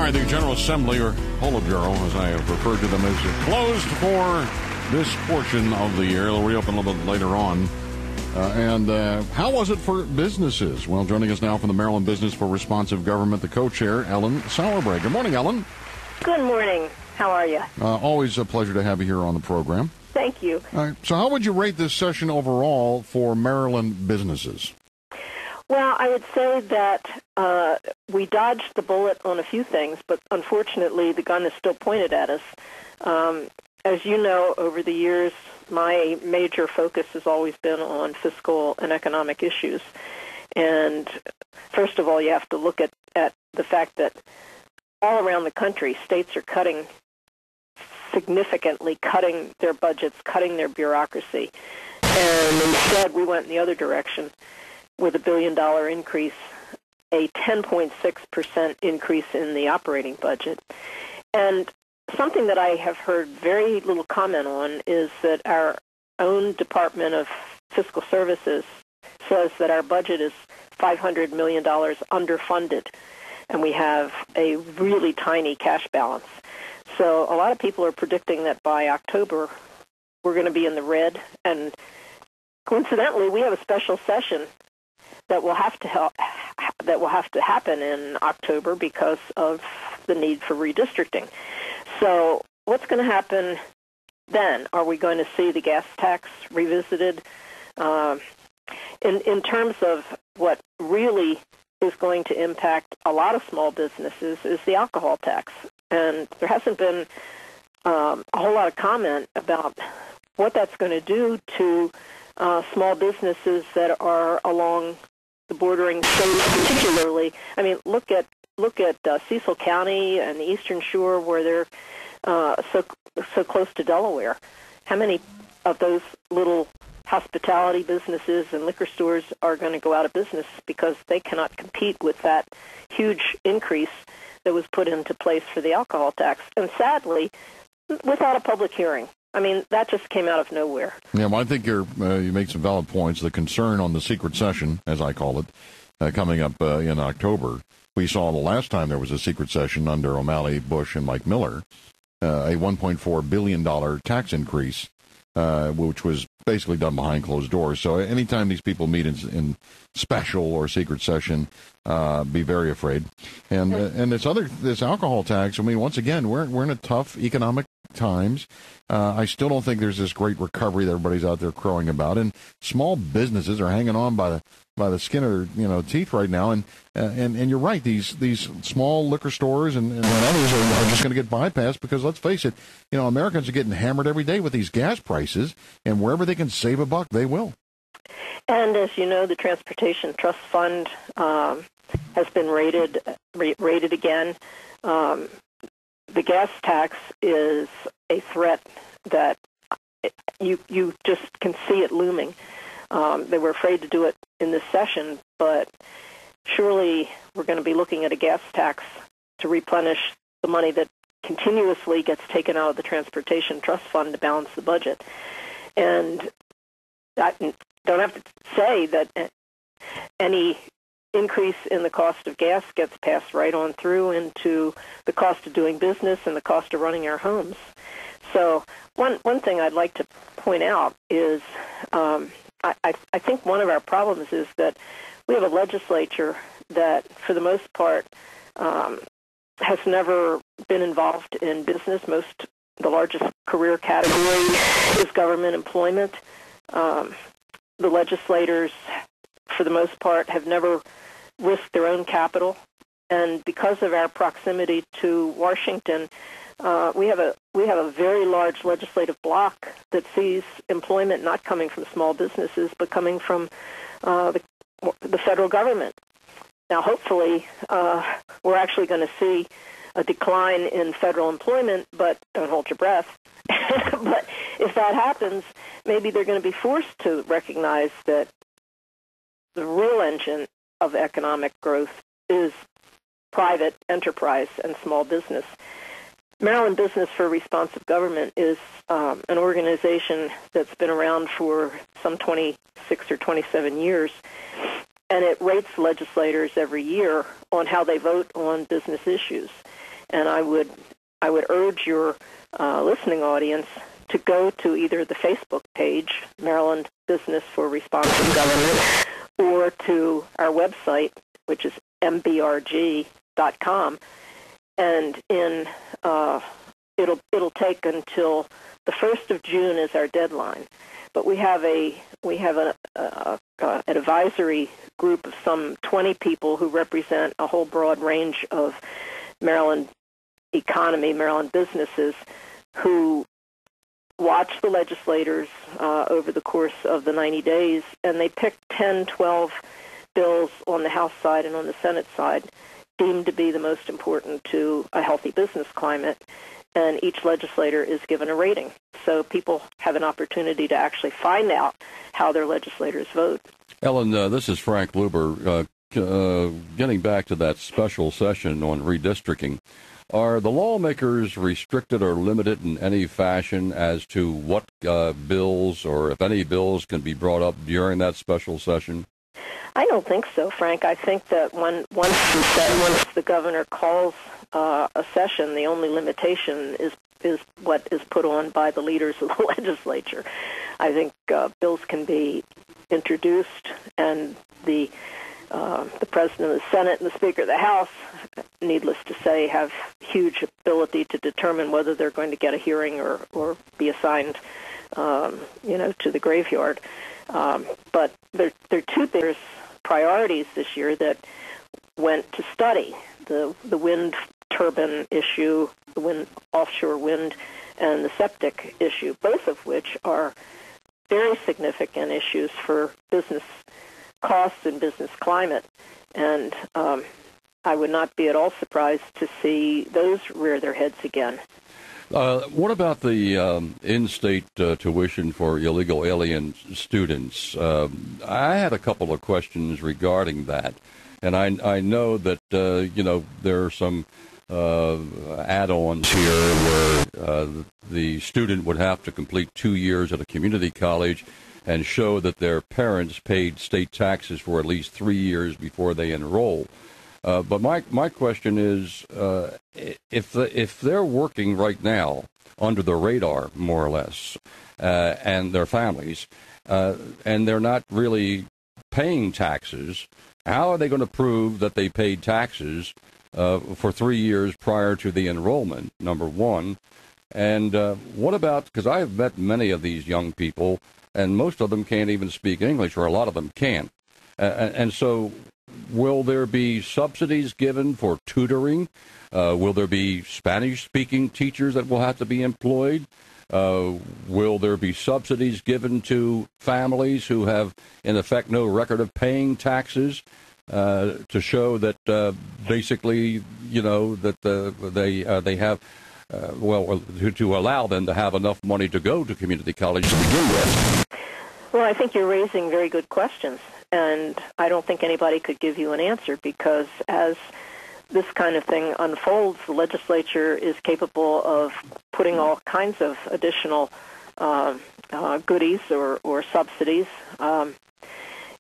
All right, the General Assembly, or Politburo, as I have referred to them, is closed for this portion of the year. It'll reopen a little bit later on. How was it for businesses? Well, joining us now from the Maryland Business for Responsive Government, the co-chair, Ellen Sauerbrey. Good morning, Ellen. Good morning. How are you? Always a pleasure to have you here on the program. Thank you. All right, so how would you rate this session overall for Maryland businesses? Well, I would say that we dodged the bullet on a few things, but unfortunately the gun is still pointed at us. As you know, over the years, my major focus has always been on fiscal and economic issues. And first of all, you have to look at the fact that all around the country, states are significantly cutting their budgets, cutting their bureaucracy. And instead, we went in the other direction with a $1 billion increase, a 10.6% increase in the operating budget. And something that I have heard very little comment on is that our own Department of Fiscal Services says that our budget is $500 million underfunded, and we have a really tiny cash balance. So a lot of people are predicting that by October we're going to be in the red, and coincidentally we have a special session that will have to happen in October because of the need for redistricting. So what's going to happen then? Are we going to see the gas tax revisited? In terms of what really is going to impact a lot of small businesses is the alcohol tax. And there hasn't been a whole lot of comment about what that's going to do to small businesses that are along the bordering states particularly. I mean, look at Cecil County and the Eastern Shore where they're so close to Delaware. How many of those little hospitality businesses and liquor stores are going to go out of business because they cannot compete with that huge increase that was put into place for the alcohol tax? And sadly, without a public hearing. I mean, that just came out of nowhere. Yeah, well, I think you make some valid points. The concern on the secret session, as I call it, coming up in October. We saw the last time there was a secret session under O'Malley, Bush, and Mike Miller, a $1.4 billion tax increase, which was basically done behind closed doors. So anytime these people meet in special or secret session, be very afraid. And this alcohol tax, I mean, once again, we're in a tough economic times. I still don't think there's this great recovery that everybody's out there crowing about, and small businesses are hanging on by the skin of their teeth right now. And you're right, these small liquor stores and others are just going to get bypassed because, let's face it, Americans are getting hammered every day with these gas prices, and wherever they can save a buck, they will. And as you know, the Transportation Trust Fund has been rated again. The gas tax is a threat that you just can see it looming. They were afraid to do it in this session, but surely we're going to be looking at a gas tax to replenish the money that continuously gets taken out of the Transportation Trust Fund to balance the budget. And I don't have to say that any increase in the cost of gas gets passed right on through into the cost of doing business and the cost of running our homes. So one thing I'd like to point out is I think one of our problems is that we have a legislature that, for the most part, has never been involved in business. The largest career category is government employment. The legislators, for the most part, have never risked their own capital. And because of our proximity to Washington, we have a very large legislative bloc that sees employment not coming from small businesses, but coming from the federal government. Now, hopefully, we're actually going to see a decline in federal employment, but don't hold your breath. But if that happens, maybe they're going to be forced to recognize that the real engine of economic growth is private enterprise and small business. Maryland Business for Responsive Government is an organization that's been around for some 26 or 27 years, and it rates legislators every year on how they vote on business issues. And I would urge your listening audience to go to either the Facebook page, Maryland Business for Responsive Government, or to our website, which is mbrg.com. And it'll take until the 1st of June is our deadline. But we have an advisory group of some 20 people who represent a whole broad range of Maryland economy, Maryland businesses, who watch the legislators over the course of the 90 days, and they pick 10, 12 bills on the House side and on the Senate side deemed to be the most important to a healthy business climate, and each legislator is given a rating. So people have an opportunity to actually find out how their legislators vote. Ellen, this is Frank Luber. Getting back to that special session on redistricting, are the lawmakers restricted or limited in any fashion as to what bills or if any bills can be brought up during that special session? I don't think so, Frank. I think that once the governor calls a session, the only limitation is what is put on by the leaders of the legislature. I think bills can be introduced, and the President of the Senate and the Speaker of the House, needless to say, have huge ability to determine whether they're going to get a hearing or be assigned, to the graveyard. But there are two big priorities this year that went to study: the wind turbine issue, the offshore wind, and the septic issue, both of which are very significant issues for business costs and business climate. And I would not be at all surprised to see those rear their heads again. What about the in-state tuition for illegal alien students? I had a couple of questions regarding that, and I know that there are some add-ons here where the student would have to complete 2 years at a community college and show that their parents paid state taxes for at least 3 years before they enroll. But my question is, if they're working right now under the radar, more or less, and their families, and they're not really paying taxes, how are they going to prove that they paid taxes for 3 years prior to the enrollment, number one? And what about, because I have met many of these young people, and most of them can't even speak English, or a lot of them can't. And so will there be subsidies given for tutoring? Will there be Spanish-speaking teachers that will have to be employed? Will there be subsidies given to families who have, in effect, no record of paying taxes to show that basically, that they have, to allow them to have enough money to go to community college to begin with? Well, I think you're raising very good questions, and I don't think anybody could give you an answer, because as this kind of thing unfolds, the legislature is capable of putting all kinds of additional goodies or subsidies.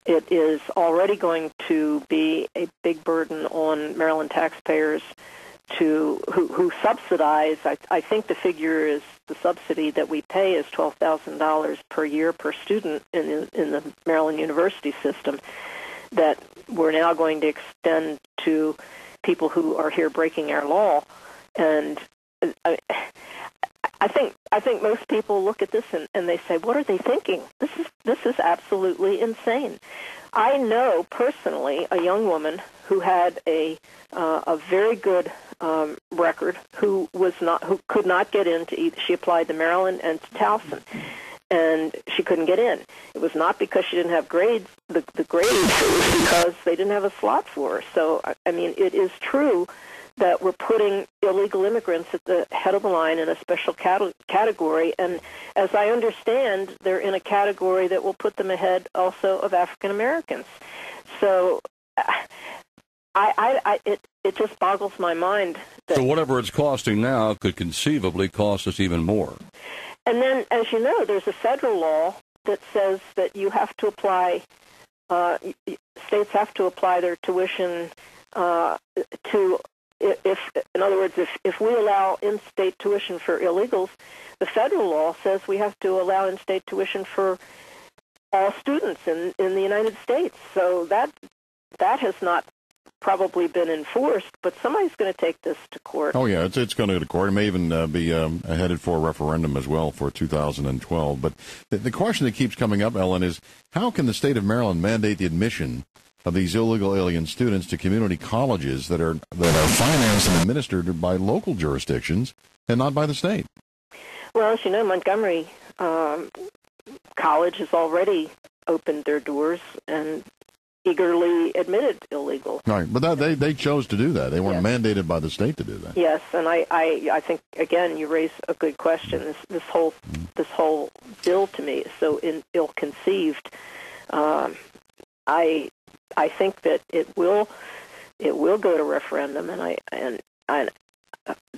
It is already going to be a big burden on Maryland taxpayers who subsidize. I think the figure is, the subsidy that we pay is $12,000 per year per student in the Maryland University system, that we're now going to extend to people who are here breaking our law. And I think most people look at this and they say, what are they thinking? This is absolutely insane. I know personally a young woman who had a very good record who could not get into either. She applied to Maryland and to Towson, and she couldn't get in. It was not because she didn't have grades, the grades. It was because they didn't have a slot for her. So I mean, it is true that we're putting illegal immigrants at the head of the line in a special category, and as I understand, they're in a category that will put them ahead also of African Americans. So it just boggles my mind. So whatever it's costing now could conceivably cost us even more. And then, as you know, there's a federal law that says that you have to apply, states have to apply their tuition to if in other words, if we allow in-state tuition for illegals, the federal law says we have to allow in-state tuition for all students in the United States. So that has not probably been enforced, but somebody's going to take this to court. Oh, yeah, it's going to go to court. It may even be headed for a referendum as well for 2012. But the question that keeps coming up, Ellen, is how can the state of Maryland mandate the admission of these illegal alien students to community colleges that are financed and administered by local jurisdictions and not by the state? Well, as you know, Montgomery College has already opened their doors and eagerly admitted illegal. Right, but they chose to do that. They weren't mandated by the state to do that. Yes, and I think, again, you raise a good question. This whole bill to me is so ill-conceived. I think that it will go to referendum, and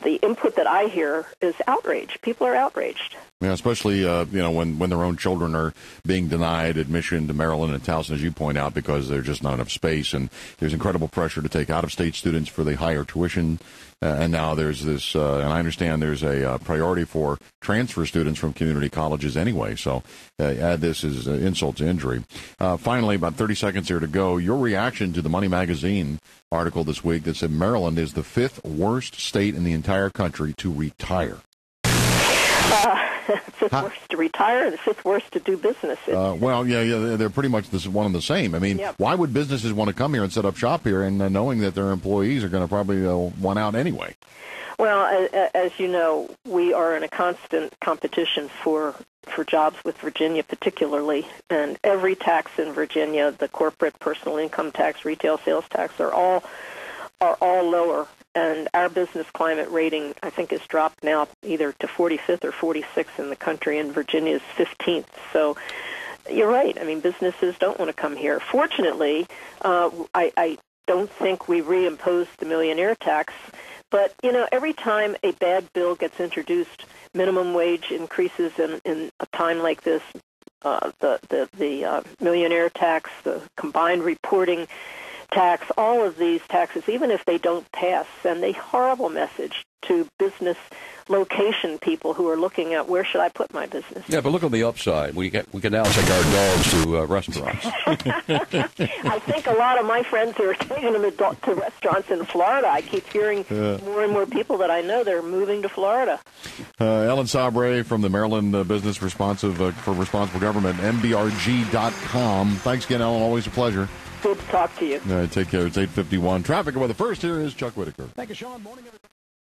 the input that I hear is outrage. People are outraged. Yeah, especially when their own children are being denied admission to Maryland and Towson, as you point out, because there's just not enough space, and there's incredible pressure to take out-of-state students for the higher tuition. And now there's this, and I understand there's a priority for transfer students from community colleges anyway. So add this as insult to injury. Finally, about 30 seconds here to go. Your reaction to the Money Magazine article this week that said Maryland is the 5th worst state in the entire country to retire. 5th worst to retire and the 5th worst to do business. Well, yeah, they're pretty much one and the same. I mean, Why would businesses want to come here and set up shop here and knowing that their employees are going to probably want out anyway? Well, as you know, we are in a constant competition for jobs with Virginia particularly, and every tax in Virginia, the corporate, personal income tax, retail sales tax, are all lower. And our business climate rating, I think, has dropped now either to 45th or 46th in the country, and Virginia's 15th. So you're right. I mean, businesses don't want to come here. Fortunately, I don't think we reimpose the millionaire tax. But, every time a bad bill gets introduced, minimum wage increases in a time like this, the millionaire tax, the combined reporting tax, all of these taxes, even if they don't pass, send a horrible message to business location people who are looking at where should I put my business. Yeah, but look on the upside. We can now take our dogs to restaurants. I think a lot of my friends are taking them to restaurants in Florida. I keep hearing more and more people that I know they're moving to Florida. Ellen Sauerbrey from the Maryland Business for Responsible Government, MBRG.com. Thanks again, Ellen. Always a pleasure. Good to talk to you. Take care. It's 8:51. Traffic with the first here is Chuck Whitaker. Thank you, Sean. Morning, everybody.